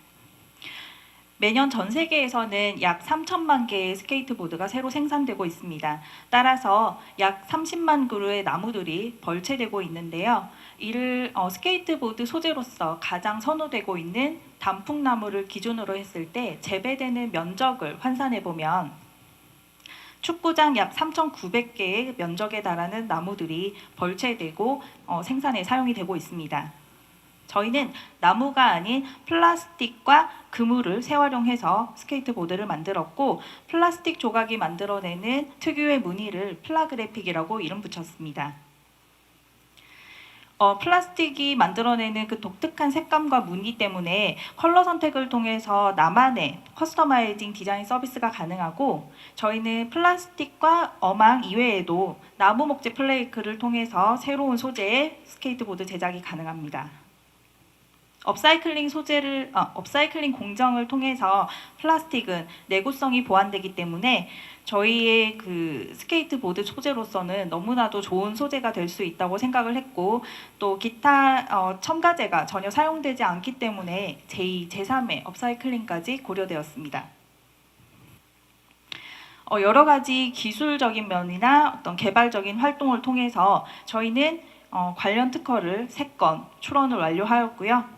매년 전 세계에서는 약 3천만 개의 스케이트보드가 새로 생산되고 있습니다. 따라서 약 30만 그루의 나무들이 벌채되고 있는데요. 이를 스케이트보드 소재로서 가장 선호되고 있는 단풍나무를 기준으로 했을 때 재배되는 면적을 환산해 보면 축구장 약 3,900개의 면적에 달하는 나무들이 벌채되고 생산에 사용이 되고 있습니다. 저희는 나무가 아닌 플라스틱과 그물을 재활용해서 스케이트보드를 만들었고 플라스틱 조각이 만들어내는 특유의 무늬를 플라그래픽이라고 이름 붙였습니다. 플라스틱이 만들어내는 그 독특한 색감과 무늬 때문에 컬러 선택을 통해서 나만의 커스터마이징 디자인 서비스가 가능하고 저희는 플라스틱과 어망 이외에도 나무 목재 플레이크를 통해서 새로운 소재의 스케이트보드 제작이 가능합니다. 업사이클링 공정을 통해서 플라스틱은 내구성이 보완되기 때문에 저희의 그 스케이트보드 소재로서는 너무나도 좋은 소재가 될 수 있다고 생각을 했고 또 기타 첨가제가 전혀 사용되지 않기 때문에 제2, 제3의 업사이클링까지 고려되었습니다. 여러 가지 기술적인 면이나 어떤 개발적인 활동을 통해서 저희는 관련 특허를 3건 출원을 완료하였고요.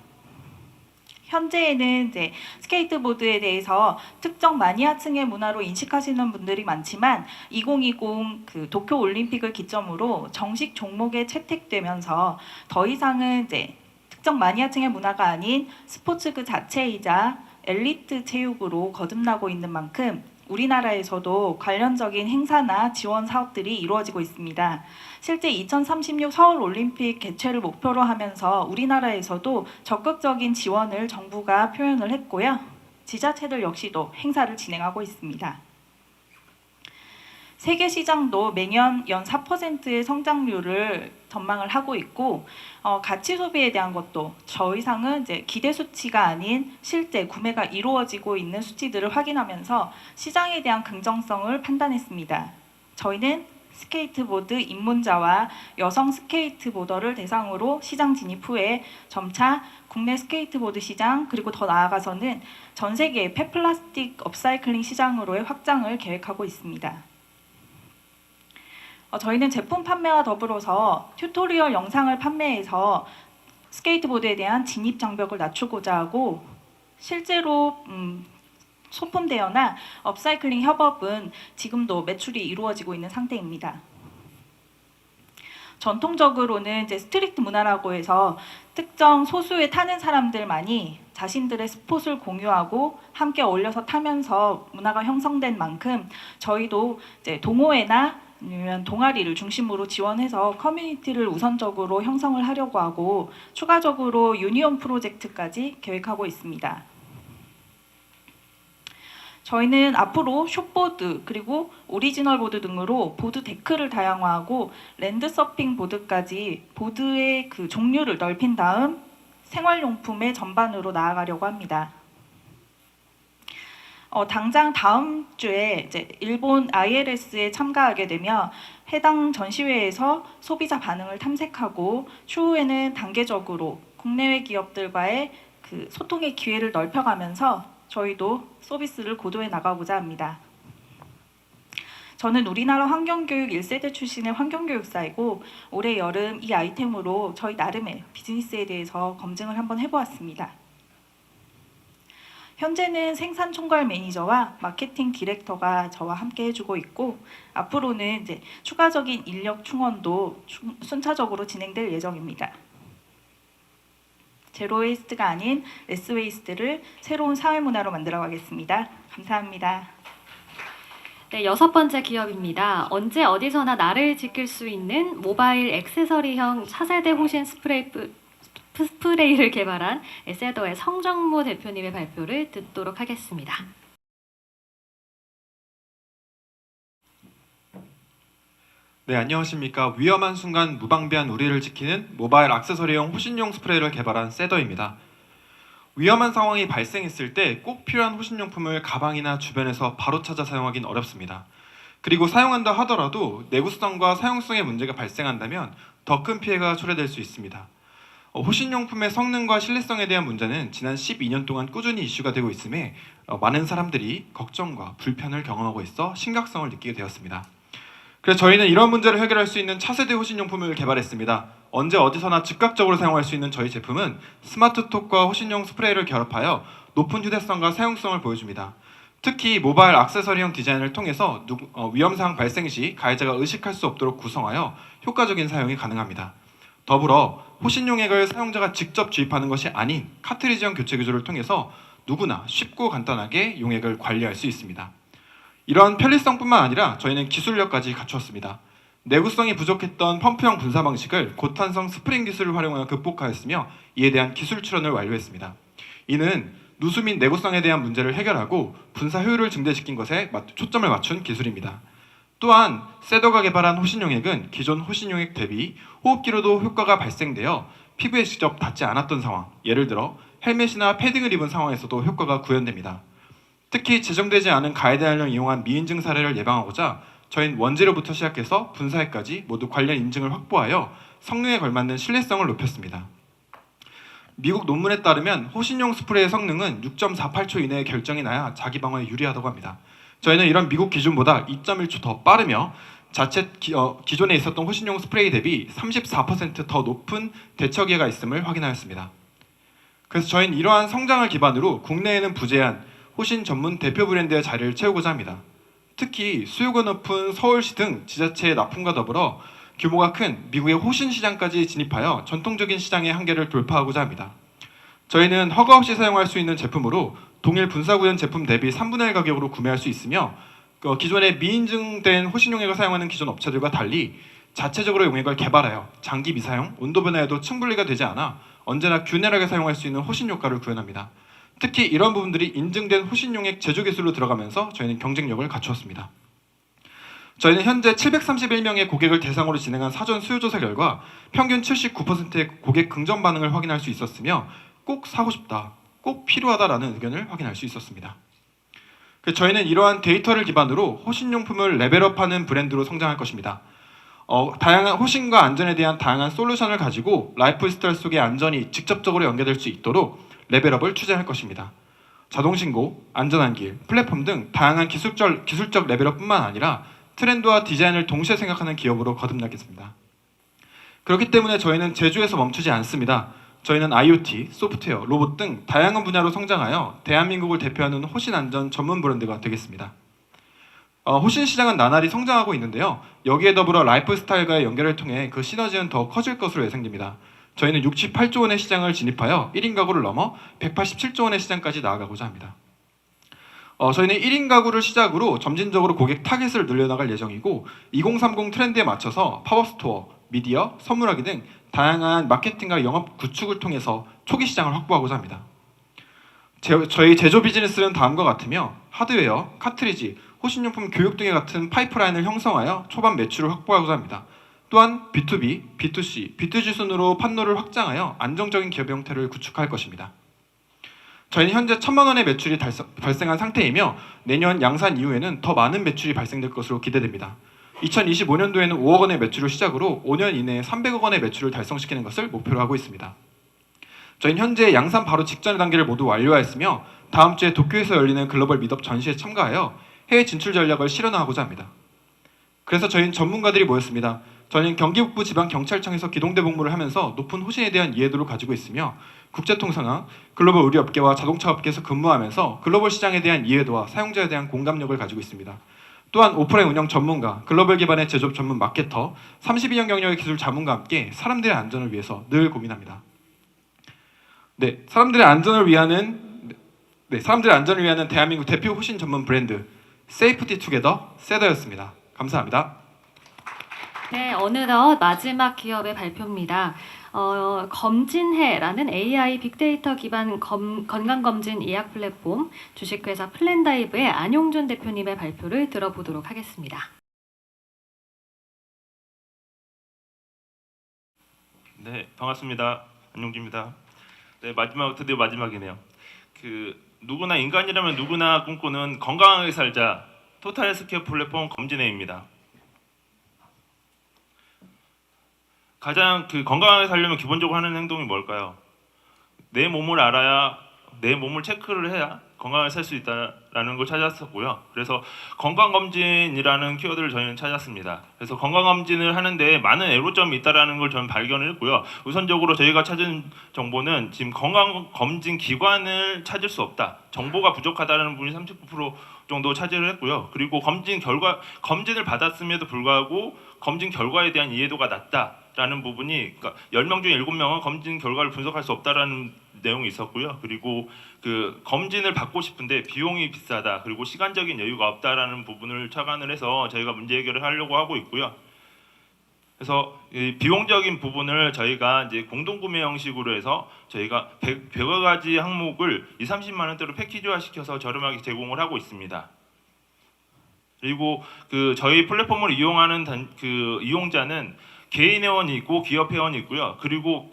현재에는 이제 스케이트보드에 대해서 특정 마니아층의 문화로 인식하시는 분들이 많지만 2020 그 도쿄 올림픽을 기점으로 정식 종목에 채택되면서 더 이상은 이제 특정 마니아층의 문화가 아닌 스포츠 그 자체이자 엘리트 체육으로 거듭나고 있는 만큼 우리나라에서도 관련적인 행사나 지원 사업들이 이루어지고 있습니다. 실제 2036 서울 올림픽 개최를 목표로 하면서 우리나라에서도 적극적인 지원을 정부가 표현을 했고요. 지자체들 역시도 행사를 진행하고 있습니다. 세계 시장도 매년 연 4%의 성장률을 전망을 하고 있고 가치 소비에 대한 것도 저 이상은 이제 기대 수치가 아닌 실제 구매가 이루어지고 있는 수치들을 확인하면서 시장에 대한 긍정성을 판단했습니다. 저희는 스케이트보드 입문자와 여성 스케이트보더를 대상으로 시장 진입 후에 점차 국내 스케이트보드 시장 그리고 더 나아가서는 전 세계의 폐플라스틱 업사이클링 시장으로의 확장을 계획하고 있습니다. 저희는 제품 판매와 더불어서 튜토리얼 영상을 판매해서 스케이트보드에 대한 진입 장벽을 낮추고자 하고 실제로 소품 대여나 업사이클링 협업은 지금도 매출이 이루어지고 있는 상태입니다. 전통적으로는 이제 스트리트 문화라고 해서 특정 소수의 타는 사람들만이 자신들의 스폿을 공유하고 함께 어울려서 타면서 문화가 형성된 만큼 저희도 이제 동호회나 아니면 동아리를 중심으로 지원해서 커뮤니티를 우선적으로 형성을 하려고 하고 추가적으로 유니온 프로젝트까지 계획하고 있습니다. 저희는 앞으로 숏보드 그리고 오리지널 보드 등으로 보드 데크를 다양화하고 랜드 서핑 보드까지 보드의 그 종류를 넓힌 다음 생활용품의 전반으로 나아가려고 합니다. 당장 다음 주에 이제 일본 ILS에 참가하게 되며 해당 전시회에서 소비자 반응을 탐색하고 추후에는 단계적으로 국내외 기업들과의 그 소통의 기회를 넓혀가면서 저희도 서비스를 고도해 나가고자 합니다. 저는 우리나라 환경교육 1세대 출신의 환경교육사이고 올해 여름 이 아이템으로 저희 나름의 비즈니스에 대해서 검증을 한번 해보았습니다. 현재는 생산 총괄 매니저와 마케팅 디렉터가 저와 함께 해주고 있고 앞으로는 이제 추가적인 인력 충원도 순차적으로 진행될 예정입니다. 제로 웨이스트가 아닌 레스 웨이스트를 새로운 사회 문화로 만들어가겠습니다. 감사합니다. 네, 6번째 기업입니다. 언제 어디서나 나를 지킬 수 있는 모바일 액세서리형 차세대 호신 스프레이를 개발한 에세더의 성정모 대표님의 발표를 듣도록 하겠습니다. 네, 안녕하십니까. 위험한 순간 무방비한 우리를 지키는 모바일 액세서리용 호신용 스프레이를 개발한 세더입니다. 위험한 상황이 발생했을 때 꼭 필요한 호신용품을 가방이나 주변에서 바로 찾아 사용하기는 어렵습니다. 그리고 사용한다 하더라도 내구성과 사용성에 문제가 발생한다면 더 큰 피해가 초래될 수 있습니다. 호신용품의 성능과 신뢰성에 대한 문제는 지난 12년 동안 꾸준히 이슈가 되고 있음에 많은 사람들이 걱정과 불편을 경험하고 있어 심각성을 느끼게 되었습니다. 그래서 저희는 이런 문제를 해결할 수 있는 차세대 호신용품을 개발했습니다. 언제 어디서나 즉각적으로 사용할 수 있는 저희 제품은 스마트톡과 호신용 스프레이를 결합하여 높은 휴대성과 사용성을 보여줍니다. 특히 모바일 액세서리형 디자인을 통해서 위험 상황 발생 시 가해자가 의식할 수 없도록 구성하여 효과적인 사용이 가능합니다. 더불어 호신용액을 사용자가 직접 주입하는 것이 아닌 카트리지형 교체 구조를 통해서 누구나 쉽고 간단하게 용액을 관리할 수 있습니다. 이러한 편리성뿐만 아니라 저희는 기술력까지 갖추었습니다. 내구성이 부족했던 펌프형 분사 방식을 고탄성 스프링 기술을 활용하여 극복하였으며 이에 대한 기술 출원을 완료했습니다. 이는 누수 및 내구성에 대한 문제를 해결하고 분사 효율을 증대시킨 것에 초점을 맞춘 기술입니다. 또한 세더가 개발한 호신용액은 기존 호신용액 대비 호흡기로도 효과가 발생되어 피부에 직접 닿지 않았던 상황, 예를 들어 헬멧이나 패딩을 입은 상황에서도 효과가 구현됩니다. 특히 제정되지 않은 가해대항을 이용한 미인증 사례를 예방하고자 저희는 원재료부터 시작해서 분사액까지 모두 관련 인증을 확보하여 성능에 걸맞는 신뢰성을 높였습니다. 미국 논문에 따르면 호신용 스프레이의 성능은 6.48초 이내에 결정이 나야 자기 방어에 유리하다고 합니다. 저희는 이런 미국 기준보다 2.1초 더 빠르며 자칫 기존에 있었던 호신용 스프레이 대비 34% 더 높은 대처기회가 있음을 확인하였습니다. 그래서 저희는 이러한 성장을 기반으로 국내에는 부재한 호신 전문 대표 브랜드의 자리를 채우고자 합니다. 특히 수요가 높은 서울시 등 지자체의 납품과 더불어 규모가 큰 미국의 호신 시장까지 진입하여 전통적인 시장의 한계를 돌파하고자 합니다. 저희는 허가 없이 사용할 수 있는 제품으로 동일 분사구현 제품 대비 3분의 1 가격으로 구매할 수 있으며 기존의 미인증된 호신용액을 사용하는 기존 업체들과 달리 자체적으로 용액을 개발하여 장기 미사용, 온도 변화에도 층분리가 되지 않아 언제나 균일하게 사용할 수 있는 호신 효과를 구현합니다. 특히 이런 부분들이 인증된 호신용액 제조 기술로 들어가면서 저희는 경쟁력을 갖추었습니다. 저희는 현재 731명의 고객을 대상으로 진행한 사전 수요조사 결과 평균 79%의 고객 긍정 반응을 확인할 수 있었으며 꼭 사고 싶다, 꼭 필요하다라는 의견을 확인할 수 있었습니다. 저희는 이러한 데이터를 기반으로 호신용품을 레벨업하는 브랜드로 성장할 것입니다. 다양한 호신과 안전에 대한 다양한 솔루션을 가지고 라이프 스타일 속의 안전이 직접적으로 연계될 수 있도록 레벨업을 추진할 것입니다. 자동신고, 안전한 길, 플랫폼 등 다양한 기술적 레벨업뿐만 아니라 트렌드와 디자인을 동시에 생각하는 기업으로 거듭나겠습니다. 그렇기 때문에 저희는 제조에서 멈추지 않습니다. 저희는 IoT, 소프트웨어, 로봇 등 다양한 분야로 성장하여 대한민국을 대표하는 호신 안전 전문 브랜드가 되겠습니다. 호신 시장은 나날이 성장하고 있는데요. 여기에 더불어 라이프 스타일과의 연결을 통해 그 시너지는 더 커질 것으로 예상됩니다. 저희는 68조 원의 시장을 진입하여 1인 가구를 넘어 187조 원의 시장까지 나아가고자 합니다. 저희는 1인 가구를 시작으로 점진적으로 고객 타겟을 늘려나갈 예정이고 2030 트렌드에 맞춰서 팝업스토어, 미디어, 선물하기 등 다양한 마케팅과 영업 구축을 통해서 초기 시장을 확보하고자 합니다. 저희 제조 비즈니스는 다음과 같으며 하드웨어, 카트리지, 호신용품 교육 등의 같은 파이프라인을 형성하여 초반 매출을 확보하고자 합니다. 또한 B2B, B2C, B2G 순으로 판로를 확장하여 안정적인 기업 형태를 구축할 것입니다. 저희는 현재 1,000만 원의 매출이 발생한 상태이며 내년 양산 이후에는 더 많은 매출이 발생될 것으로 기대됩니다. 2025년도에는 5억 원의 매출을 시작으로 5년 이내에 300억 원의 매출을 달성시키는 것을 목표로 하고 있습니다. 저희는 현재 양산 바로 직전의 단계를 모두 완료하였으며 다음 주에 도쿄에서 열리는 글로벌 미드업 전시에 참가하여 해외 진출 전략을 실현하고자 합니다. 그래서 저희는 전문가들이 모였습니다. 저희는 경기 북부 지방경찰청에서 기동대 복무를 하면서 높은 호신에 대한 이해도를 가지고 있으며 국제통상학, 글로벌 의료업계와 자동차업계에서 근무하면서 글로벌 시장에 대한 이해도와 사용자에 대한 공감력을 가지고 있습니다. 또한 오프라인 운영 전문가, 글로벌 기반의 제조업 전문 마케터, 32년 경력의 기술 자문과 함께 사람들의 안전을 위해서 늘 고민합니다. 사람들의 안전을 위하는 대한민국 대표 호신 전문 브랜드 세이프티 투게더 세더였습니다. 감사합니다. 네, 어느덧 마지막 기업의 발표입니다. 검진해라는 AI 빅데이터 기반 건강검진 예약 플랫폼 주식회사 플랜다이브의 안용준 대표님의 발표를 들어보도록 하겠습니다. 네, 반갑습니다. 안용준입니다. 네, 드디어 마지막이네요. 누구나 인간이라면 누구나 꿈꾸는 건강하게 살자 토탈 헬스케어 플랫폼 검진해입니다. 가장 건강하게 살려면 기본적으로 하는 행동이 뭘까요? 내 몸을 알아야, 내 몸을 체크를 해야 건강하게 살 수 있다라는 걸 찾았었고요. 그래서 건강검진이라는 키워드를 저희는 찾았습니다. 그래서 건강검진을 하는데 많은 애로점이 있다라는 걸 저는 발견을 했고요. 우선적으로 저희가 찾은 정보는 지금 건강검진 기관을 찾을 수 없다. 정보가 부족하다는 분이 39% 정도 차지를 했고요. 그리고 검진을 받았음에도 불구하고 검진 결과에 대한 이해도가 낮다라는 부분이, 그러니까 10명 중에 7명은 검진 결과를 분석할 수 없다라는 내용이 있었고요. 그리고 검진을 받고 싶은데 비용이 비싸다, 그리고 시간적인 여유가 없다라는 부분을 착안을 해서 저희가 문제 해결을 하려고 하고 있고요. 그래서 이 비용적인 부분을 저희가 이제 공동구매 형식으로 해서 저희가 100여 가지 항목을 20-30만 원대로 패키지화 시켜서 저렴하게 제공을 하고 있습니다. 그리고 저희 플랫폼을 이용하는 이용자는 개인 회원이 있고 기업 회원이 있고요. 그리고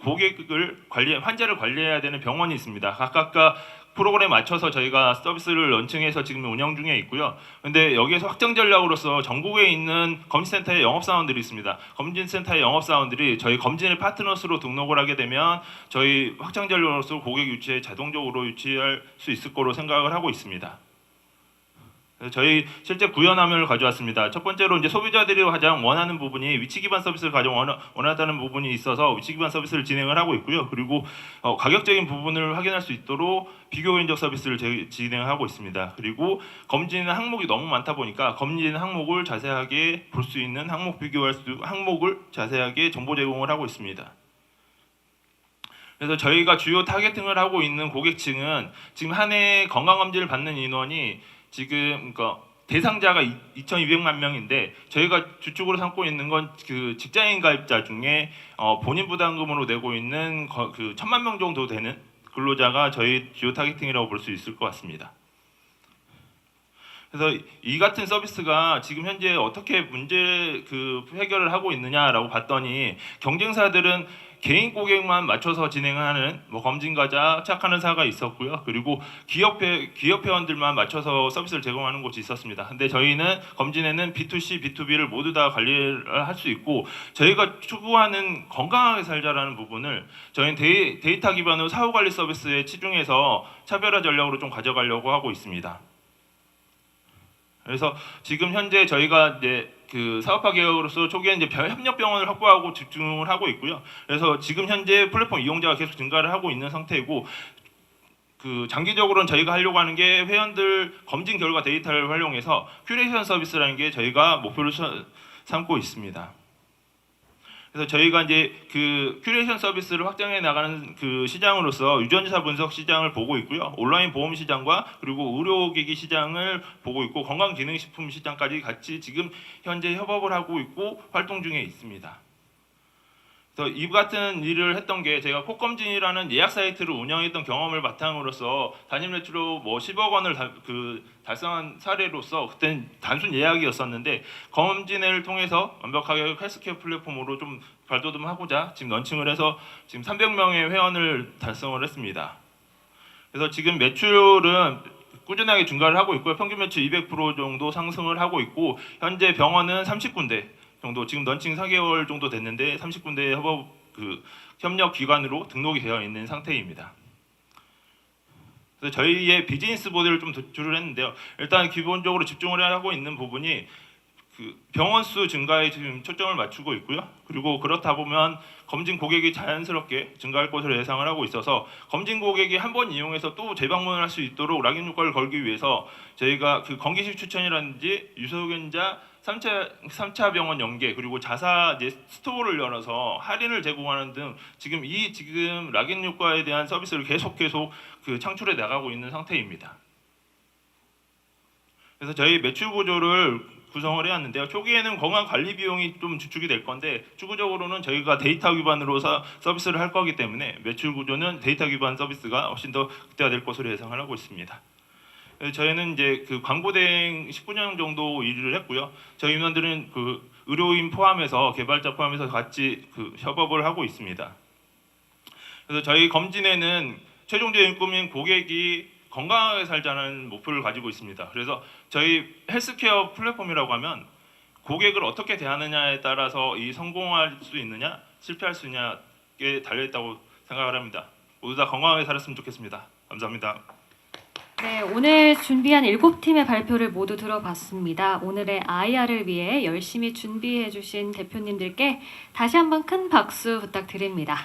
환자를 관리해야 되는 병원이 있습니다. 각각과 프로그램에 맞춰서 저희가 서비스를 런칭해서 지금 운영 중에 있고요. 근데 여기에서 확정 전략으로서 전국에 있는 검진센터의 영업사원들이 있습니다. 검진센터의 영업사원들이 저희 검진의 파트너스로 등록을 하게 되면 저희 확정 전략으로서 고객 유치에 자동적으로 유치할 수 있을 거로 생각을 하고 있습니다. 저희 실제 구현화면을 가져왔습니다. 첫 번째로 이제 소비자들이 가장 원하는 부분이 위치 기반 서비스를 가장 원하다는 부분이 있어서 위치 기반 서비스를 진행을 하고 있고요. 그리고 가격적인 부분을 확인할 수 있도록 비교 인적 서비스를 진행하고 있습니다. 그리고 검진 항목이 너무 많다 보니까 검진 항목을 자세하게 볼 수 있는 항목을 자세하게 정보 제공을 하고 있습니다. 그래서 저희가 주요 타겟팅을 하고 있는 고객층은 지금 한 해 건강검진을 받는 인원이 지금 대상자가 2,200만 명인데 저희가 주축으로 삼고 있는 건 직장인 가입자 중에 본인 부담금으로 내고 있는 1,000만 명 정도 되는 근로자가 저희 주요 타겟팅이라고 볼 수 있을 것 같습니다. 그래서 이 같은 서비스가 지금 현재 어떻게 문제 해결을 하고 있느냐라고 봤더니 경쟁사들은 개인 고객만 맞춰서 진행하는 검진과자 착하는 사가 있었고요. 그리고 기업 회원들만 맞춰서 서비스를 제공하는 곳이 있었습니다. 근데 저희는 검진에는 B2C, B2B를 모두 다 관리를 할 수 있고 저희가 추구하는 건강하게 살자라는 부분을 저희는 데이터 기반으로 사후 관리 서비스에 치중해서 차별화 전략으로 좀 가져가려고 하고 있습니다. 그래서 지금 현재 저희가 이제 사업화 계획으로서 초기에 이제 협력 병원을 확보하고 집중을 하고 있고요. 그래서 지금 현재 플랫폼 이용자가 계속 증가를 하고 있는 상태이고 장기적으로는 저희가 하려고 하는 게 회원들 검진 결과 데이터를 활용해서 큐레이션 서비스라는 게 저희가 목표를 삼고 있습니다. 그래서 저희가 이제 큐레이션 서비스를 확장해 나가는 시장으로서 유전자 분석 시장을 보고 있고요. 온라인 보험 시장과 그리고 의료기기 시장을 보고 있고 건강기능식품 시장까지 같이 지금 현재 협업을 하고 있고 활동 중에 있습니다. 그래서 이 같은 일을 했던 게 제가 콕검진이라는 예약 사이트를 운영했던 경험을 바탕으로서 단일 매출로 10억 원을 달성한 사례로서 그때는 단순 예약이었었는데 검진을 통해서 완벽하게 헬스케어 플랫폼으로 좀 발돋움하고자 지금 런칭을 해서 지금 300명의 회원을 달성을 했습니다. 그래서 지금 매출은 꾸준하게 증가를 하고 있고요. 평균 매출 200% 정도 상승을 하고 있고 현재 병원은 30군데 정도 지금 런칭 4개월 정도 됐는데 30군데 협력 기관으로 등록이 되어 있는 상태입니다. 그래서 저희의 비즈니스 모델을 좀 도출을 했는데요. 일단 기본적으로 집중을 하고 있는 부분이 병원 수 증가에 지금 초점을 맞추고 있고요. 그리고 그렇다 보면 검진 고객이 자연스럽게 증가할 것으로 예상을 하고 있어서 검진 고객이 한 번 이용해서 또 재방문을 할 수 있도록 락인 효과를 걸기 위해서 저희가 건기식 추천이라든지 유소견자 3차 병원 연계 그리고 자사 스토어를 열어서 할인을 제공하는 등 지금 락인 효과에 대한 서비스를 계속 창출해 나가고 있는 상태입니다. 그래서 저희 매출 구조를 구성을 해왔는데요. 초기에는 건강 관리 비용이 좀 주축이 될 건데 추구적으로는 저희가 데이터 기반으로 서비스를 할 거기 때문에 매출 구조는 데이터 기반 서비스가 훨씬 더 극대화될 것으로 예상을 하고 있습니다. 저희는 이제 광고 대행 19년 정도 일을 했고요. 저희 인원들은 의료인 포함해서 개발자 포함해서 같이 협업을 하고 있습니다. 그래서 저희 검진에는 최종적인 꿈인 고객이 건강하게 살자는 목표를 가지고 있습니다. 그래서 저희 헬스케어 플랫폼이라고 하면 고객을 어떻게 대하느냐에 따라서 이 성공할 수 있느냐 실패할 수 있냐에 달려있다고 생각을 합니다. 모두 다 건강하게 살았으면 좋겠습니다. 감사합니다. 네, 오늘 준비한 7팀의 발표를 모두 들어봤습니다. 오늘의 IR을 위해 열심히 준비해 주신 대표님들께 다시 한번 큰 박수 부탁드립니다.